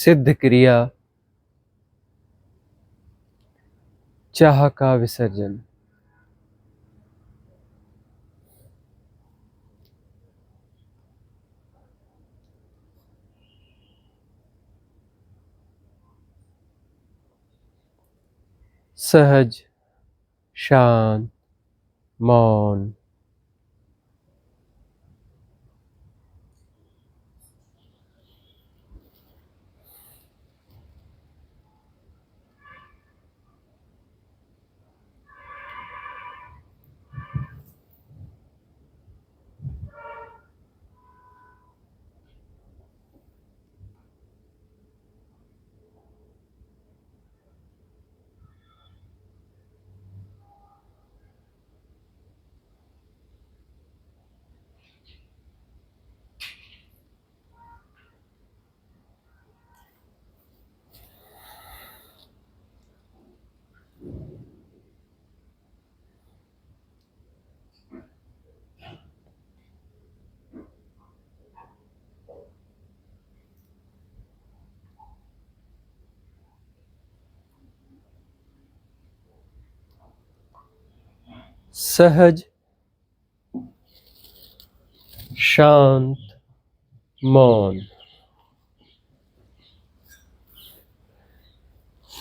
सिद्ध क्रिया, चाह का विसर्जन। सहज, शांत, मौन। सहज, शांत, मौन।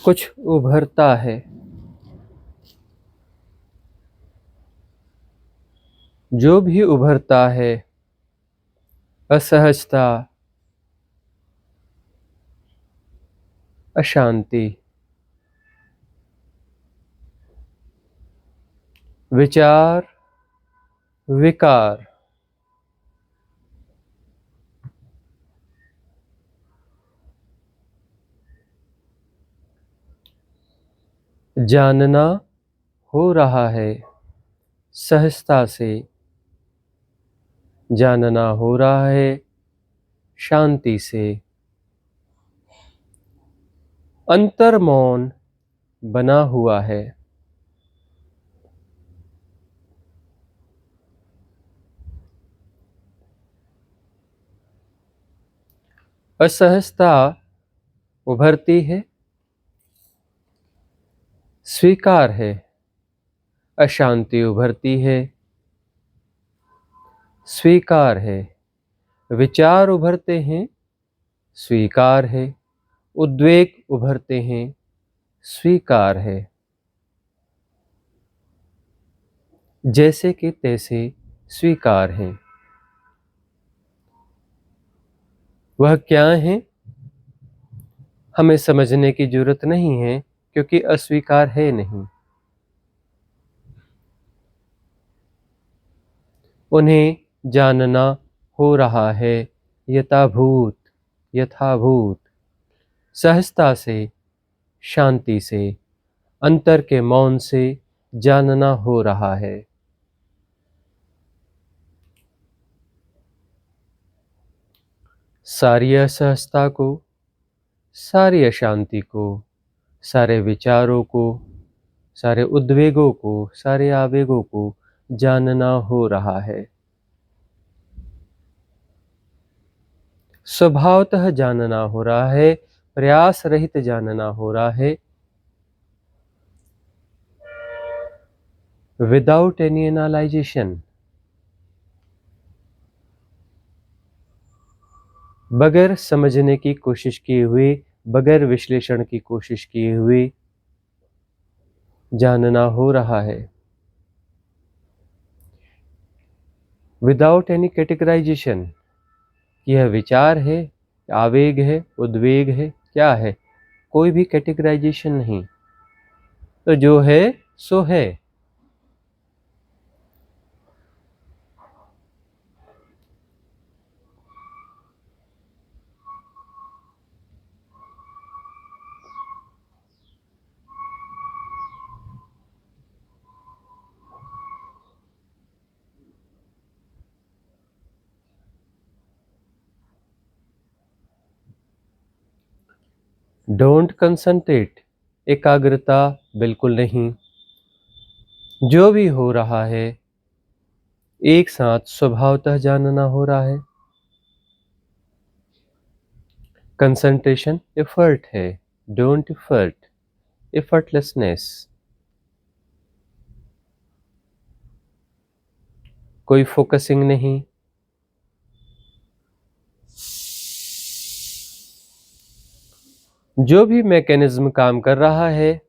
कुछ उभरता है, जो भी उभरता है, असहजता, अशांति, विचार, विकार, जानना हो रहा है, सहजता से जानना हो रहा है, शांति से। अंतर मौन बना हुआ है। असहजता उभरती है, स्वीकार है। अशांति उभरती है, स्वीकार है। विचार उभरते हैं, स्वीकार है। उद्वेग उभरते हैं, स्वीकार है। जैसे कि तैसे स्वीकार है। वह क्या है, हमें समझने की जरूरत नहीं है, क्योंकि अस्वीकार है नहीं। उन्हें जानना हो रहा है, यथाभूत, यथाभूत। सहजता से, शांति से, अंतर के मौन से जानना हो रहा है। सारी असहजता को, सारी अशांति को, सारे विचारों को, सारे उद्वेगों को, सारे आवेगों को जानना हो रहा है। स्वभावतः जानना हो रहा है, प्रयास रहित जानना हो रहा है। विदाउट एनी एनालाइजेशन, बगैर समझने की कोशिश किए हुए, बगैर विश्लेषण की कोशिश किए हुए जानना हो रहा है। विदाउट एनी कैटेगराइजेशन, यह विचार है, आवेग है, उद्वेग है, क्या है, कोई भी कैटेगराइजेशन नहीं। तो जो है सो है। डोंट कंसंट्रेट, एकाग्रता बिल्कुल नहीं। जो भी हो रहा है, एक साथ स्वभावतः जानना हो रहा है। कंसंट्रेशन एफर्ट है, डोंट एफर्ट, एफर्टलेसनेस। कोई फोकसिंग नहीं, जो भी मैकेनिज्म काम कर रहा है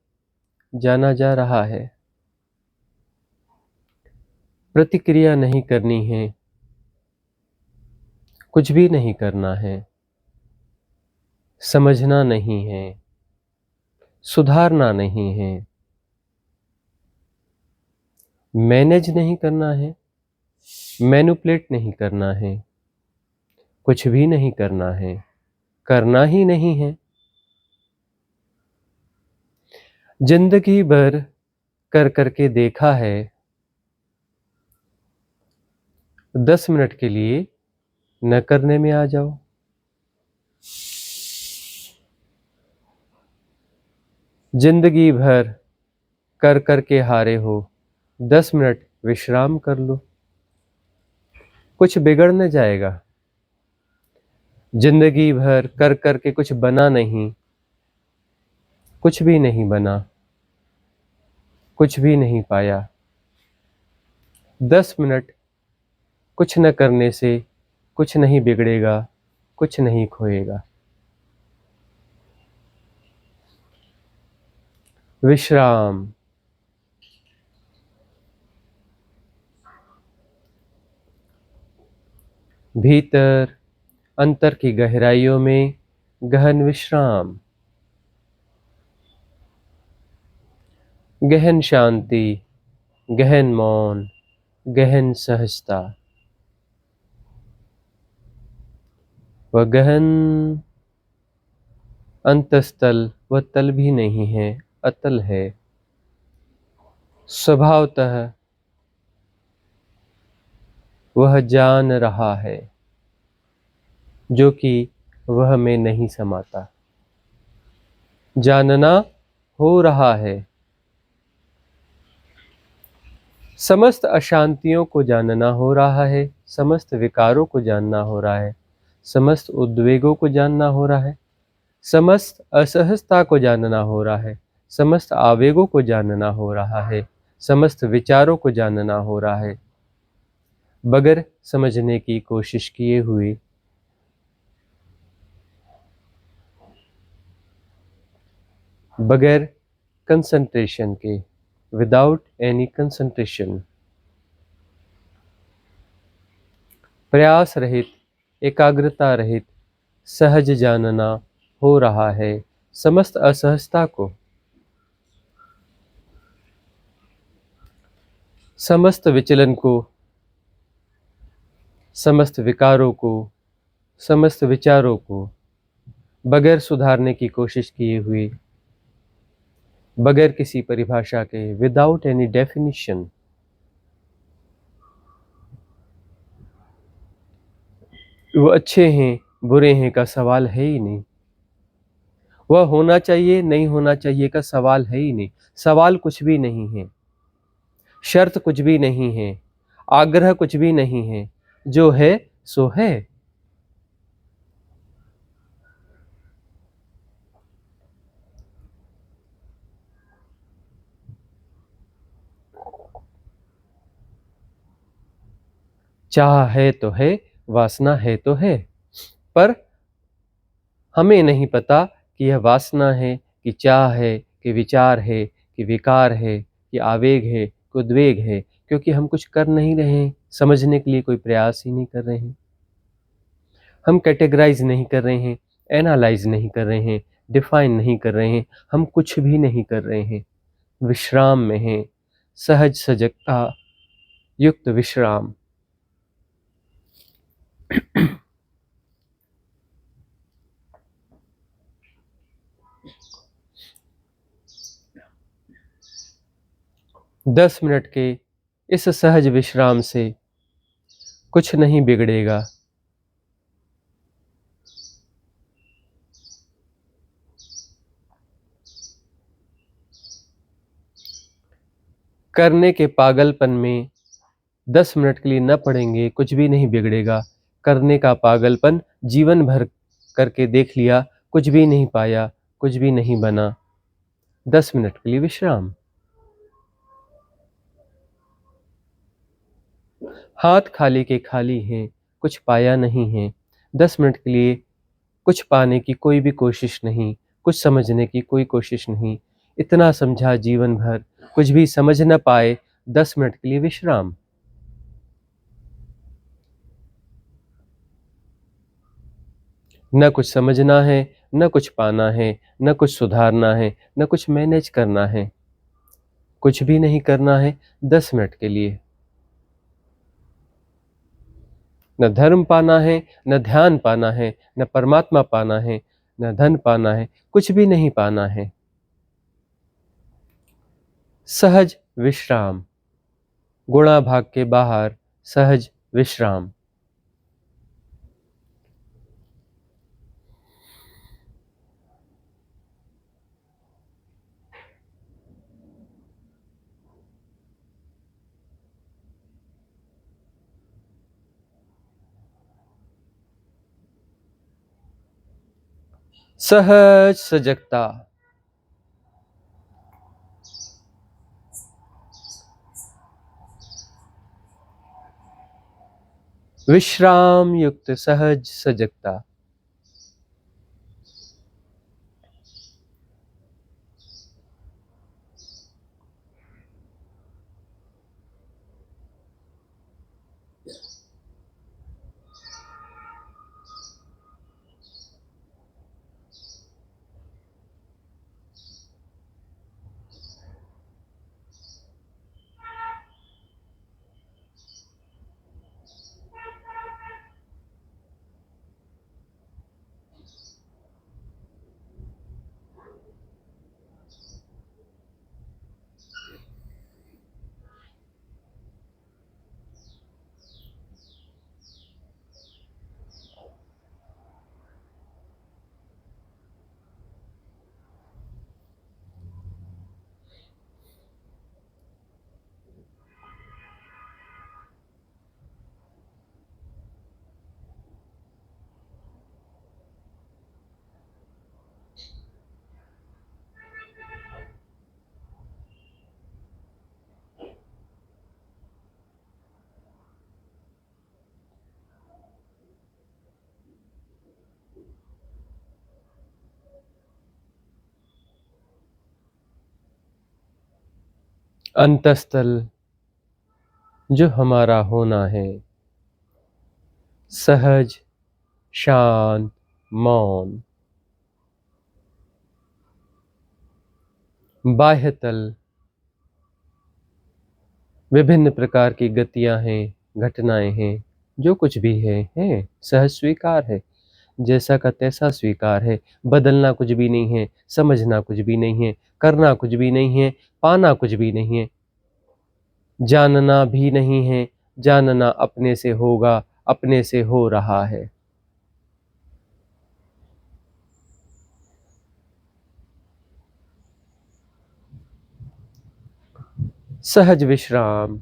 जाना जा रहा है। प्रतिक्रिया नहीं करनी है, कुछ भी नहीं करना है, समझना नहीं है, सुधारना नहीं है, मैनेज नहीं करना है, मैनिपुलेट नहीं करना है, कुछ भी नहीं करना है, करना ही नहीं है। जिंदगी भर कर करके देखा है, 10 मिनट के लिए न करने में आ जाओ। जिंदगी भर कर करके हारे हो, 10 मिनट विश्राम कर लो, कुछ बिगड़ न जाएगा। जिंदगी भर कर करके कुछ बना नहीं, कुछ भी नहीं बना, कुछ भी नहीं पाया। 10 मिनट कुछ न करने से कुछ नहीं बिगड़ेगा, कुछ नहीं खोएगा। विश्राम। भीतर अंतर की गहराइयों में गहन विश्राम, गहन शांति, गहन मौन, गहन सहजता। वह गहन अंतस्थल वह तल भी नहीं है, अतल है। स्वभावतः वह जान रहा है जो कि वह में नहीं समाता। जानना हो रहा है। समस्त अशांतियों को जानना हो रहा है, समस्त विकारों को जानना हो रहा है, समस्त उद्वेगों को जानना हो रहा है, समस्त असहजता को जानना हो रहा है, समस्त आवेगों को जानना हो रहा है, समस्त विचारों को जानना हो रहा है, बगैर समझने की कोशिश किए हुए। बगैर कंसंट्रेशन के, विदाउट एनी कंसंट्रेशन। प्रयास रहित, एकाग्रता रहित सहज जानना हो रहा है समस्त असहजता को, समस्त विचलन को, समस्त विकारों को, समस्त विचारों को, बगैर सुधारने की कोशिश किए हुए, बगैर किसी परिभाषा के, विदाउट एनी डेफिनिशन। वो अच्छे हैं बुरे हैं का सवाल है ही नहीं। वह होना चाहिए नहीं होना चाहिए का सवाल है ही नहीं। सवाल कुछ भी नहीं है, शर्त कुछ भी नहीं है, आग्रह कुछ भी नहीं है। जो है सो है। चाह है तो है, वासना है तो है, पर हमें नहीं पता कि यह वासना है कि चाह है कि विचार है कि विकार है कि आवेग है कि उद्वेग है, क्योंकि हम कुछ कर नहीं रहे हैं, समझने के लिए कोई प्रयास ही नहीं कर रहे हैं। हम कैटेगराइज नहीं कर रहे हैं, एनालाइज नहीं कर रहे हैं, डिफाइन नहीं कर रहे हैं, हम कुछ भी नहीं कर रहे हैं। विश्राम में हैं, सहज सजगता युक्त विश्राम। दस मिनट के इस सहज विश्राम से कुछ नहीं बिगड़ेगा। करने के पागलपन में 10 मिनट के लिए न पड़ेंगे, कुछ भी नहीं बिगड़ेगा। करने का पागलपन जीवन भर करके देख लिया, कुछ भी नहीं पाया, कुछ भी नहीं बना। 10 मिनट के लिए विश्राम। हाथ खाली के खाली हैं, कुछ पाया नहीं है। 10 मिनट के लिए कुछ पाने की कोई भी कोशिश नहीं, कुछ समझने की कोई कोशिश नहीं। इतना समझा जीवन भर, कुछ भी समझ न पाए। 10 मिनट के लिए विश्राम। न कुछ समझना है, न कुछ पाना है, न कुछ सुधारना है, न कुछ मैनेज करना है, कुछ भी नहीं करना है। 10 मिनट के लिए न धर्म पाना है, न ध्यान पाना है, न परमात्मा पाना है, न धन पाना है, कुछ भी नहीं पाना है। सहज विश्राम। गुणा भाग के बाहर सहज विश्राम। सहज सजगता। विश्राम युक्त सहज सजगता। अंतस्थल जो हमारा होना है, सहज, शांत, मौन। बाह्यतल विभिन्न प्रकार की गतियां हैं, घटनाएं हैं, जो कुछ भी है सहज स्वीकार है। जैसा का तैसा स्वीकार है। बदलना कुछ भी नहीं है, समझना कुछ भी नहीं है, करना कुछ भी नहीं है, पाना कुछ भी नहीं है, जानना भी नहीं है। जानना अपने से होगा, अपने से हो रहा है। सहज विश्राम।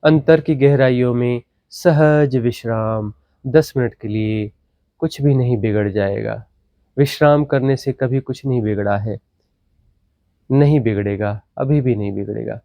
अंतर की गहराइयों में सहज विश्राम। 10 मिनट के लिए कुछ भी नहीं बिगड़ जाएगा। विश्राम करने से कभी कुछ नहीं बिगड़ा है, नहीं बिगड़ेगा, अभी भी नहीं बिगड़ेगा।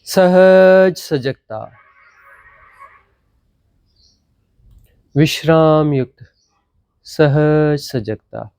सहज सजगता, विश्राम युक्त सहज सजगता।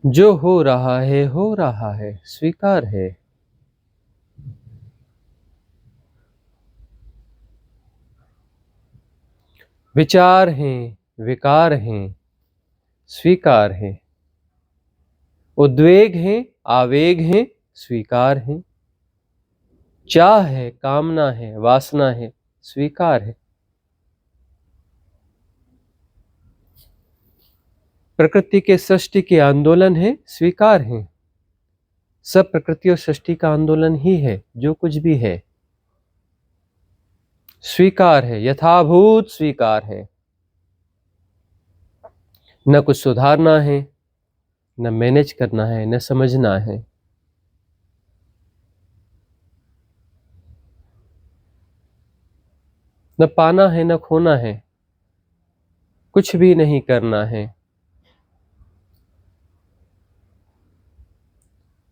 जो हो रहा है, स्वीकार है। विचार हैं, विकार हैं, स्वीकार है। उद्वेग हैं, आवेग हैं, स्वीकार है। चाह है, कामना है, वासना है, स्वीकार है। प्रकृति के सृष्टि के आंदोलन है, स्वीकार है। सब प्रकृति और सृष्टि का आंदोलन ही है, जो कुछ भी है स्वीकार है, यथाभूत स्वीकार है। न कुछ सुधारना है, न मैनेज करना है, न समझना है। न पाना है, न खोना है, कुछ भी नहीं करना है।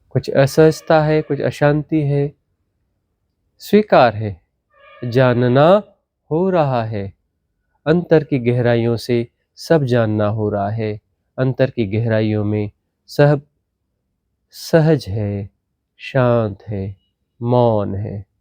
कुछ असहजता है, कुछ अशांति है, स्वीकार है। जानना हो रहा है, अंतर की गहराइयों से सब जानना हो रहा है। अंतर की गहराइयों में सब सहज है, शांत है, मौन है।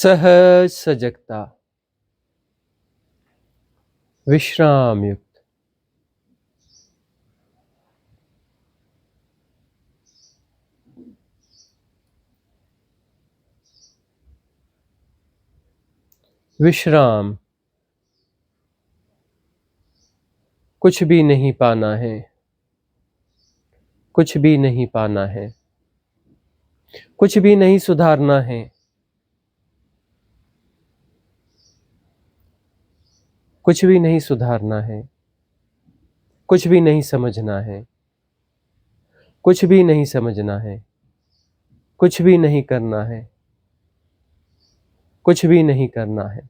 सहज सजगता, विश्राम युक्त, विश्राम। कुछ भी नहीं पाना है, कुछ भी नहीं पाना है, कुछ भी नहीं सुधारना है, कुछ भी नहीं सुधारना है, कुछ भी नहीं समझना है, कुछ भी नहीं समझना है, कुछ भी नहीं करना है, कुछ भी नहीं करना है।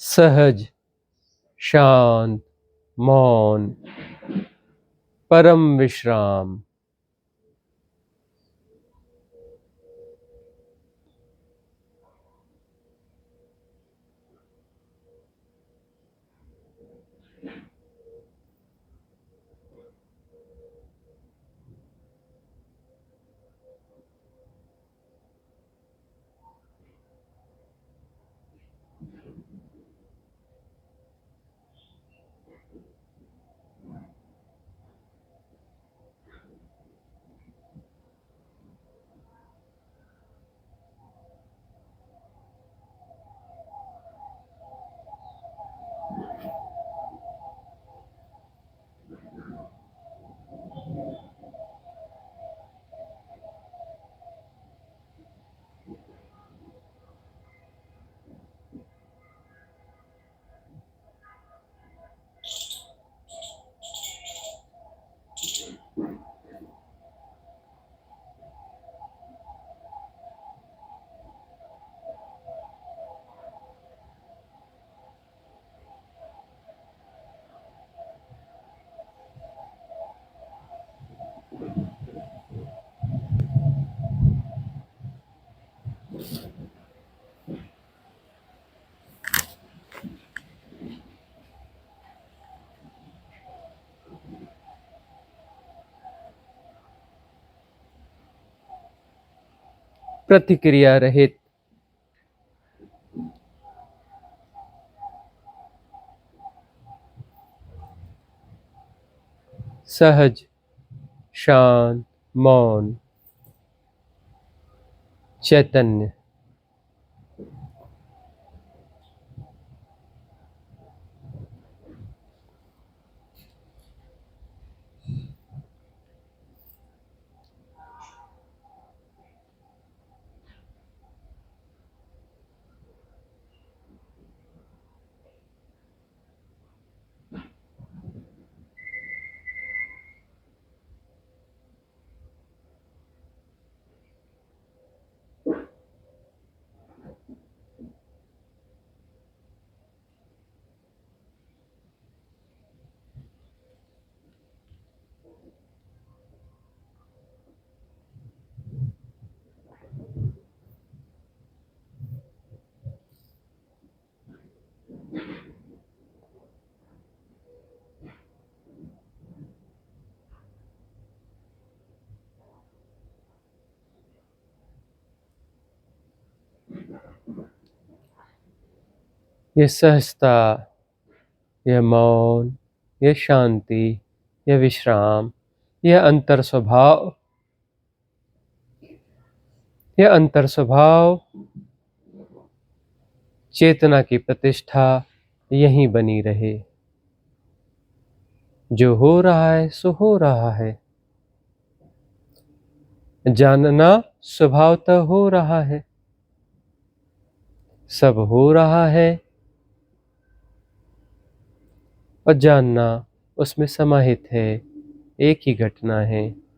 सहज, शांत, मौन, परम विश्राम। प्रतिक्रिया रहित, सहज, शांत, मौन, चैतन्य। ये सहजता, यह मौन, यह शांति, यह विश्राम, यह अंतर स्वभाव, यह अंतर स्वभाव चेतना की प्रतिष्ठा यहीं बनी रहे। जो हो रहा है सो हो रहा है। जानना स्वभावतः हो रहा है। सब हो रहा है और जानना उसमें समाहित है, एक ही घटना है।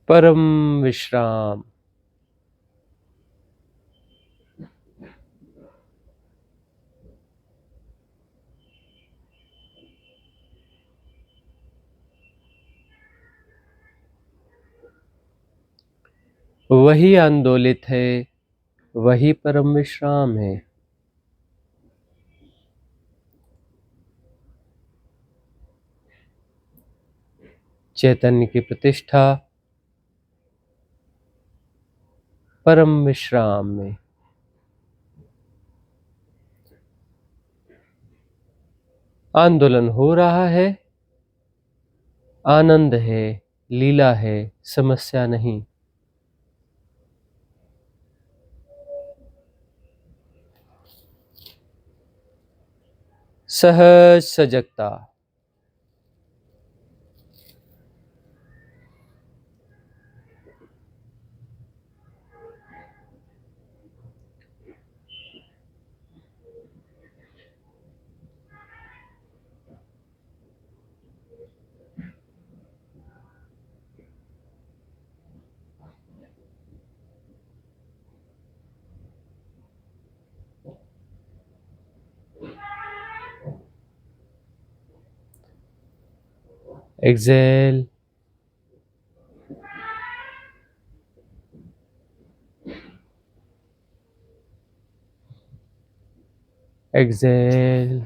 परम विश्राम। वही आंदोलित है, वही परम विश्राम है। चैतन्य की प्रतिष्ठा परम विश्राम में। आंदोलन हो रहा है, आनंद है, लीला है, समस्या नहीं। सहज सजगता। Excel, excel,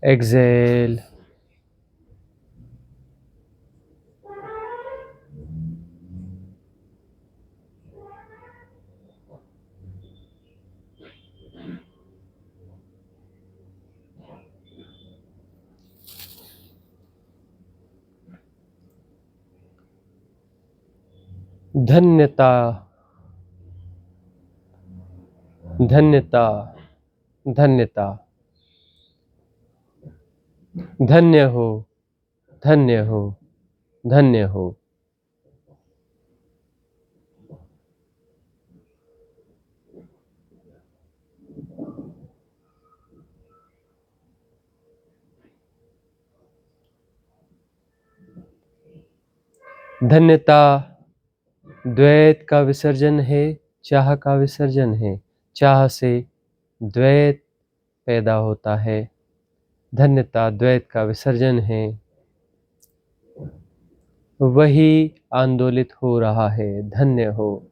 excel. धन्यता, धन्यता, धन्यता। धन्य हो, धन्य हो, धन्य हो। धन्यता द्वैत का विसर्जन है, चाह का विसर्जन है। चाह से द्वैत पैदा होता है। धन्यता द्वैत का विसर्जन है। वही आंदोलित हो रहा है। धन्य हो।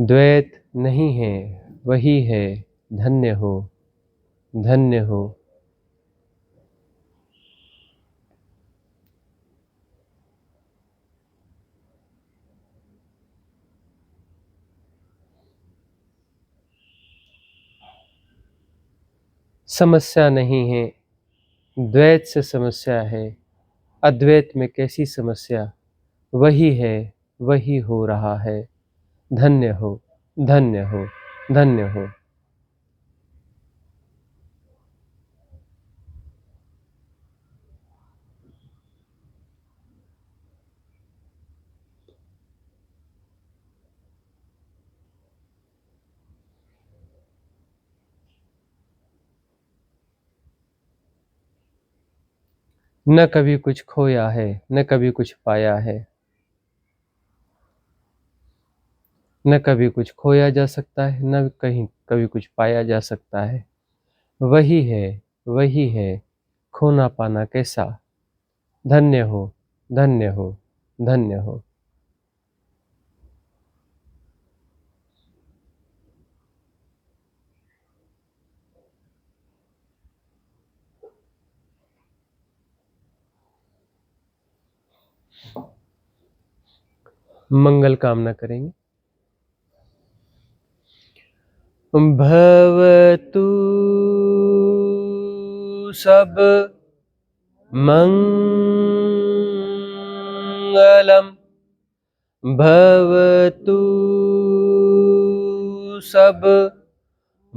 द्वैत नहीं है, वही है। धन्य हो, धन्य हो। समस्या नहीं है, द्वैत से समस्या है। अद्वैत में कैसी समस्या? वही है, वही हो रहा है। धन्य हो, धन्य हो, धन्य हो। न कभी कुछ खोया है, न कभी कुछ पाया है। न कभी कुछ खोया जा सकता है, न कहीं कभी कुछ पाया जा सकता है। वही है, खोना पाना कैसा। धन्य हो, धन्य हो, धन्य हो। मंगल कामना करेंगे। भवतु सब मंगलम, भवतु सब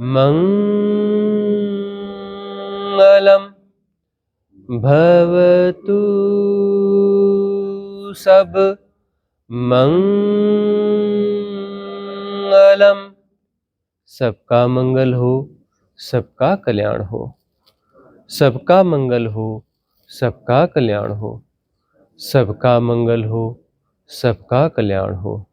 मंगलम, भवतु सब मंगलम। सबका मंगल हो, सबका कल्याण हो। सबका मंगल हो, सबका कल्याण हो। सबका मंगल हो, सबका कल्याण हो।